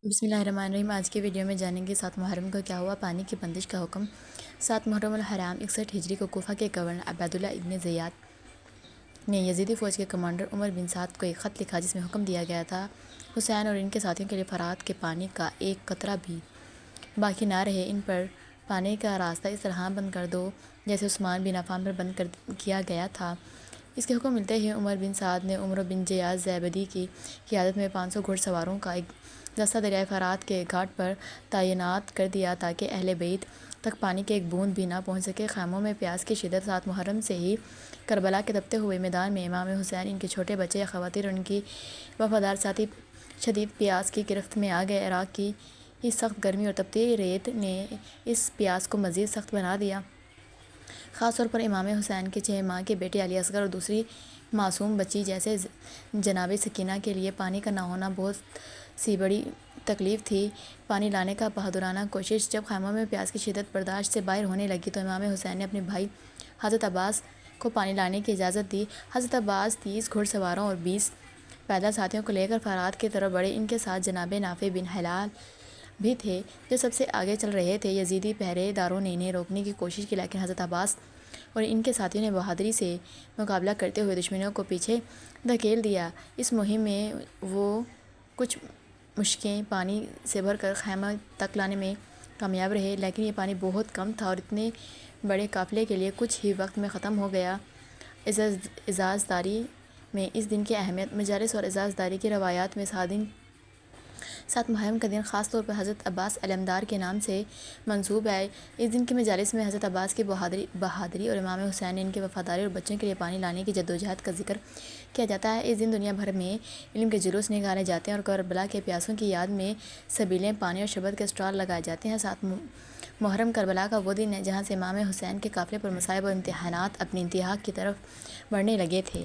بسم اللہ الرحمن الرحیم۔ آج کے ویڈیو میں جانیں گے 7 محرم کو کیا ہوا پانی کی بندش کا حکم۔ 7 محرم الحرام 61 ہجری کو کوفہ کے گورنر عبیداللہ ابن زیاد نے یزیدی فوج کے کمانڈر عمر بن سعد کو ایک خط لکھا جس میں حکم دیا گیا تھا حسین اور ان کے ساتھیوں کے لیے فرات کے پانی کا ایک قطرہ بھی باقی نہ رہے، ان پر پانی کا راستہ اس طرح بند کر دو جیسے عثمان بن عفان پر بند کیا گیا تھا۔ اس کے حکم ملتے ہی عمر بن سعد نے عمرو بن جیاز زیبدی کی قیادت میں 500 گھڑ سواروں کا ایک دستہ دریائے فرات کے گھاٹ پر تعینات کر دیا تاکہ اہل بیت تک پانی کی ایک بوند بھی نہ پہنچ سکے۔ خیموں میں پیاس کی شدت 7 محرم سے ہی کربلا کے تپتے ہوئے میدان میں امام حسین، ان کے چھوٹے بچے، خواتین اور ان کی وفادار ساتھی شدید پیاس کی گرفت میں آ گئے۔ عراق کی اس سخت گرمی اور تپتی ریت نے اس پیاس کو مزید سخت بنا دیا۔ خاص طور پر امام حسین کے 6 ماہ کے بیٹے علی اصغر اور دوسری معصوم بچی جیسے جناب سکینہ کے لیے پانی کا نہ ہونا بہت سی بڑی تکلیف تھی۔ پانی لانے کا بہادرانہ کوشش۔ جب خیموں میں پیاس کی شدت برداشت سے باہر ہونے لگی تو امام حسین نے اپنے بھائی حضرت عباس کو پانی لانے کی اجازت دی۔ حضرت عباس 30 گھڑ سواروں اور 20 پیدل ساتھیوں کو لے کر فرات کی طرف بڑھے۔ ان کے ساتھ جناب نافع بن ہلال بھی تھے جو سب سے آگے چل رہے تھے۔ یزیدی پہرے داروں نے انہیں روکنے کی کوشش کی لیکن حضرت عباس اور ان کے ساتھیوں نے بہادری سے مقابلہ کرتے ہوئے دشمنوں کو پیچھے دھکیل دیا۔ اس مہم میں وہ کچھ مشقیں پانی سے بھر کر خیمہ تک لانے میں کامیاب رہے لیکن یہ پانی بہت کم تھا اور اتنے بڑے قافلے کے لیے کچھ ہی وقت میں ختم ہو گیا۔ اعزازداری میں اس دن کی اہمیت۔ مجالس اور اعزازداری کی روایات میں 7 محرم کا دن خاص طور پر حضرت عباس علمدار کے نام سے منسوب ہے۔ اس دن کی مجالس میں حضرت عباس کی بہادری اور امام حسین نے ان کی وفاداری اور بچوں کے لیے پانی لانے کی جدوجہد کا ذکر کیا جاتا ہے۔ اس دن دنیا بھر میں علم کے جلوس نکالے جاتے ہیں اور کربلا کے پیاسوں کی یاد میں سبیلیں، پانی اور شربت کے اسٹال لگائے جاتے ہیں۔ 7 محرم کربلا کا وہ دن ہے جہاں سے امام حسین کے قافلے پر مصائب اور امتحانات اپنی انتہا کی طرف بڑھنے لگے تھے۔